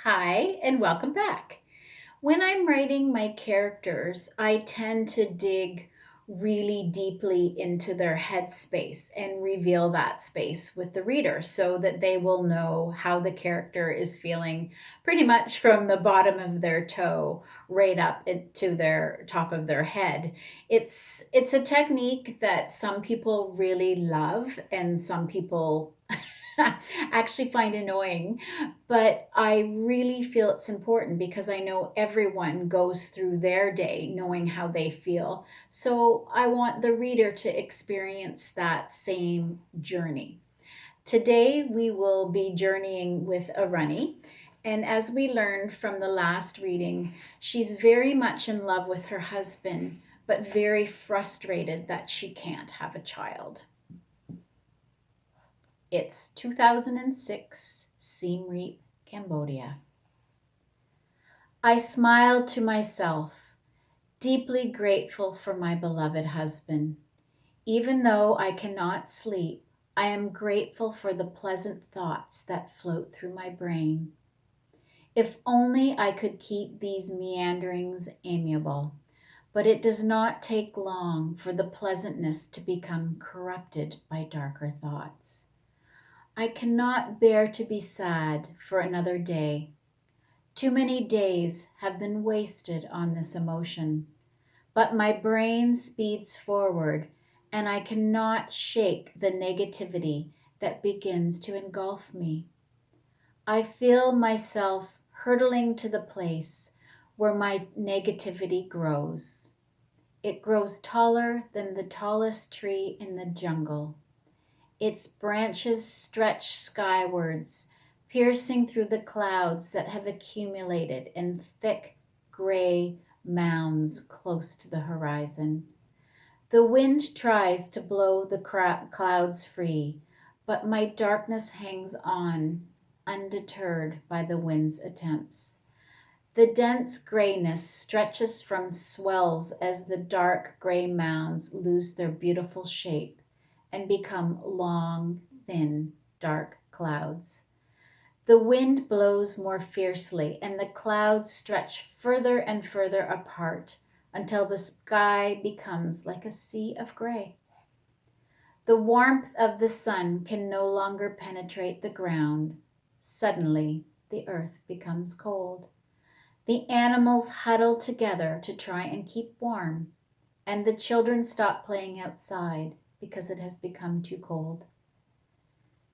Hi, and welcome back. When I'm writing my characters, I tend to dig really deeply into their headspace and reveal that space with the reader so that they will know how the character is feeling pretty much from the bottom of their toe right up into their top of their head. It's a technique that some people really love and some people actually find annoying, but I really feel it's important because I know everyone goes through their day knowing how they feel. So I want the reader to experience that same journey. Today we will be journeying with Arunny. And as we learned from the last reading, she's very much in love with her husband, but very frustrated that she can't have a child. It's 2006, Siem Reap, Cambodia. I smiled to myself, deeply grateful for my beloved husband. Even though I cannot sleep, I am grateful for the pleasant thoughts that float through my brain. If only I could keep these meanderings amiable, but it does not take long for the pleasantness to become corrupted by darker thoughts. I cannot bear to be sad for another day. Too many days have been wasted on this emotion, but my brain speeds forward and I cannot shake the negativity that begins to engulf me. I feel myself hurtling to the place where my negativity grows. It grows taller than the tallest tree in the jungle. Its branches stretch skywards, piercing through the clouds that have accumulated in thick gray mounds close to the horizon. The wind tries to blow the clouds free, but my darkness hangs on, undeterred by the wind's attempts. The dense grayness stretches from swells as the dark gray mounds lose their beautiful shape and become long, thin, dark clouds. The wind blows more fiercely, and the clouds stretch further and further apart until the sky becomes like a sea of gray. The warmth of the sun can no longer penetrate the ground. Suddenly, the earth becomes cold. The animals huddle together to try and keep warm, and the children stop playing outside because it has become too cold.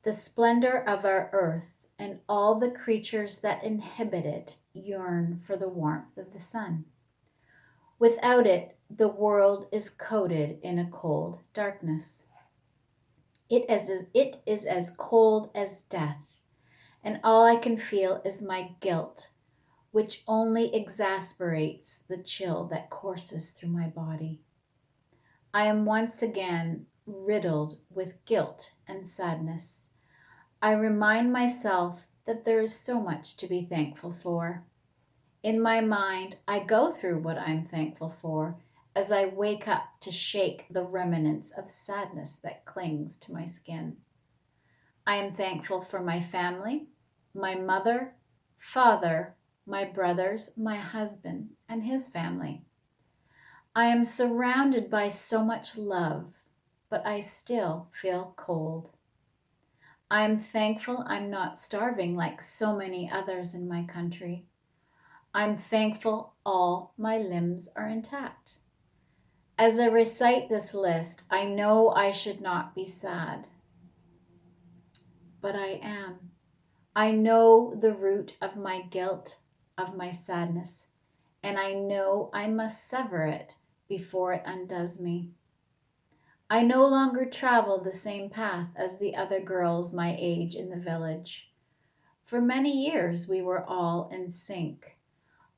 The splendor of our earth and all the creatures that inhabit it yearn for the warmth of the sun. Without it, the world is coated in a cold darkness. It is as cold as death, and all I can feel is my guilt, which only exasperates the chill that courses through my body. I am once again riddled with guilt and sadness. I remind myself that there is so much to be thankful for. In my mind, I go through what I'm thankful for as I wake up to shake the remnants of sadness that clings to my skin. I am thankful for my family, my mother, father, my brothers, my husband, and his family. I am surrounded by so much love, but I still feel cold. I am thankful I'm not starving like so many others in my country. I'm thankful all my limbs are intact. As I recite this list, I know I should not be sad, but I am. I know the root of my guilt, of my sadness, and I know I must sever it before it undoes me. I no longer travel the same path as the other girls my age in the village. For many years we were all in sync.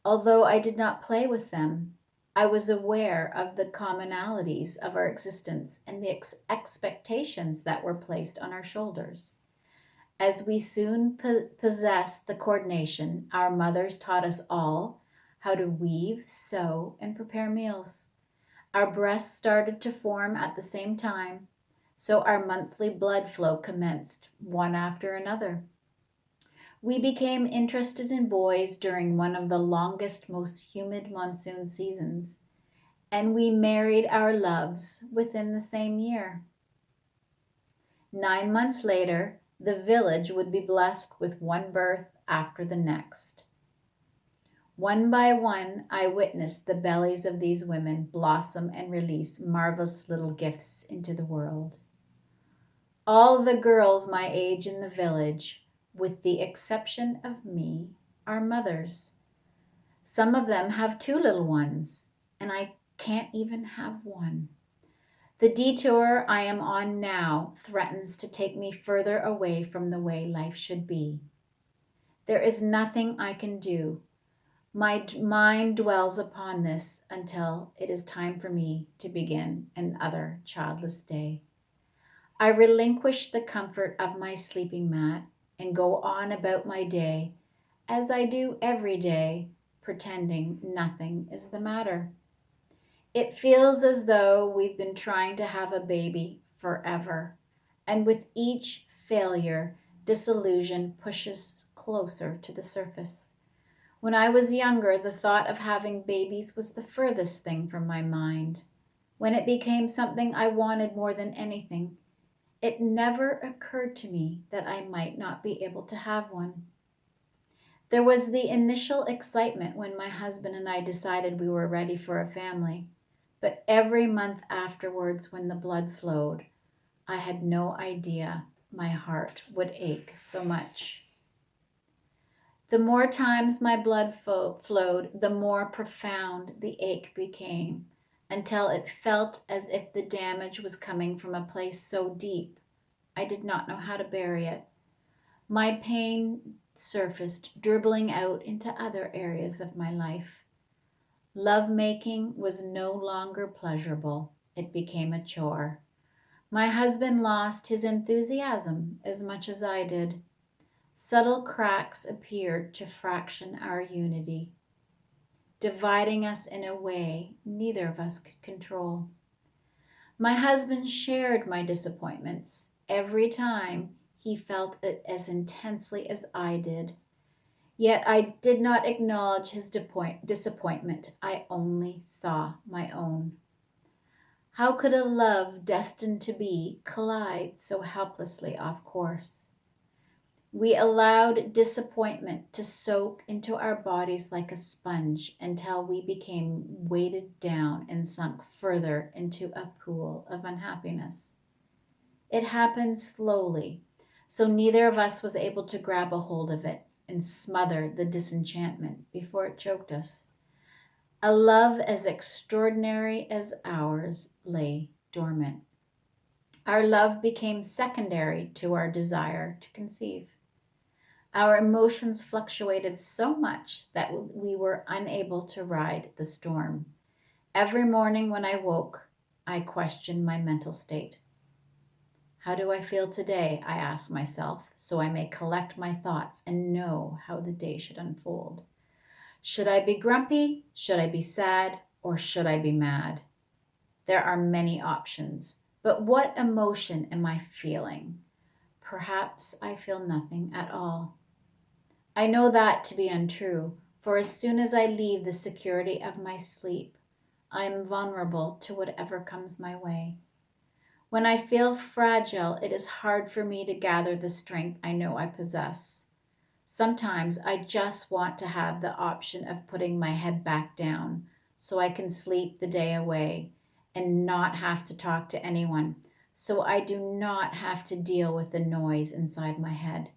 Although I did not play with them, I was aware of the commonalities of our existence and the expectations that were placed on our shoulders. As we soon possessed the coordination, our mothers taught us all how to weave, sew, and prepare meals. Our breasts started to form at the same time, so our monthly blood flow commenced one after another. We became interested in boys during one of the longest, most humid monsoon seasons, and we married our loves within the same year. 9 months later, the village would be blessed with one birth after the next. One by one, I witnessed the bellies of these women blossom and release marvelous little gifts into the world. All the girls my age in the village, with the exception of me, are mothers. Some of them have two little ones, and I can't even have one. The detour I am on now threatens to take me further away from the way life should be. There is nothing I can do. My mind dwells upon this until it is time for me to begin another childless day. I relinquish the comfort of my sleeping mat and go on about my day as I do every day, pretending nothing is the matter. It feels as though we've been trying to have a baby forever, and with each failure, disillusion pushes closer to the surface. When I was younger, the thought of having babies was the furthest thing from my mind. When it became something I wanted more than anything, it never occurred to me that I might not be able to have one. There was the initial excitement when my husband and I decided we were ready for a family, but every month afterwards, when the blood flowed, I had no idea my heart would ache so much. The more times my blood flowed, the more profound the ache became, until it felt as if the damage was coming from a place so deep I did not know how to bury it. My pain surfaced, dribbling out into other areas of my life. Love making was no longer pleasurable. It became a chore. My husband lost his enthusiasm as much as I did. Subtle cracks appeared to fraction our unity, dividing us in a way neither of us could control. My husband shared my disappointments every time he felt it as intensely as I did. Yet I did not acknowledge his disappointment. I only saw my own. How could a love destined to be collide so helplessly off course? We allowed disappointment to soak into our bodies like a sponge until we became weighted down and sunk further into a pool of unhappiness. It happened slowly, so neither of us was able to grab a hold of it and smother the disenchantment before it choked us. A love as extraordinary as ours lay dormant. Our love became secondary to our desire to conceive. Our emotions fluctuated so much that we were unable to ride the storm. Every morning when I woke, I questioned my mental state. How do I feel today? I asked myself, so I may collect my thoughts and know how the day should unfold. Should I be grumpy? Should I be sad? Or should I be mad? There are many options, but what emotion am I feeling? Perhaps I feel nothing at all. I know that to be untrue, for as soon as I leave the security of my sleep, I am vulnerable to whatever comes my way. When I feel fragile, it is hard for me to gather the strength I know I possess. Sometimes I just want to have the option of putting my head back down so I can sleep the day away and not have to talk to anyone, so I do not have to deal with the noise inside my head.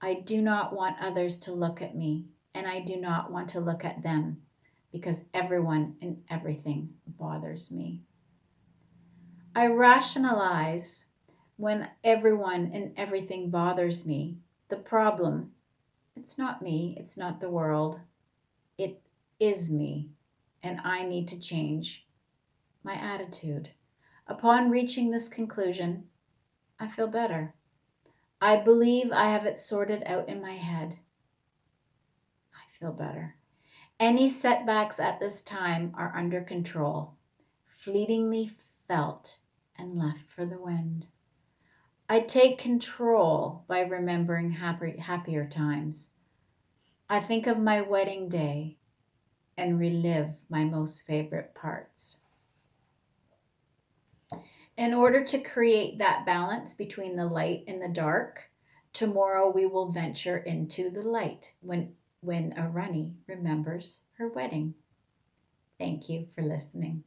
I do not want others to look at me, and I do not want to look at them, because everyone and everything bothers me. I rationalize when everyone and everything bothers me. The problem, it's not me, it's not the world, it is me, and I need to change my attitude. Upon reaching this conclusion, I feel better. I believe I have it sorted out in my head. I feel better. Any setbacks at this time are under control, fleetingly felt and left for the wind. I take control by remembering happier times. I think of my wedding day and relive my most favorite parts. In order to create that balance between the light and the dark, tomorrow we will venture into the light when Arunny remembers her wedding. Thank you for listening.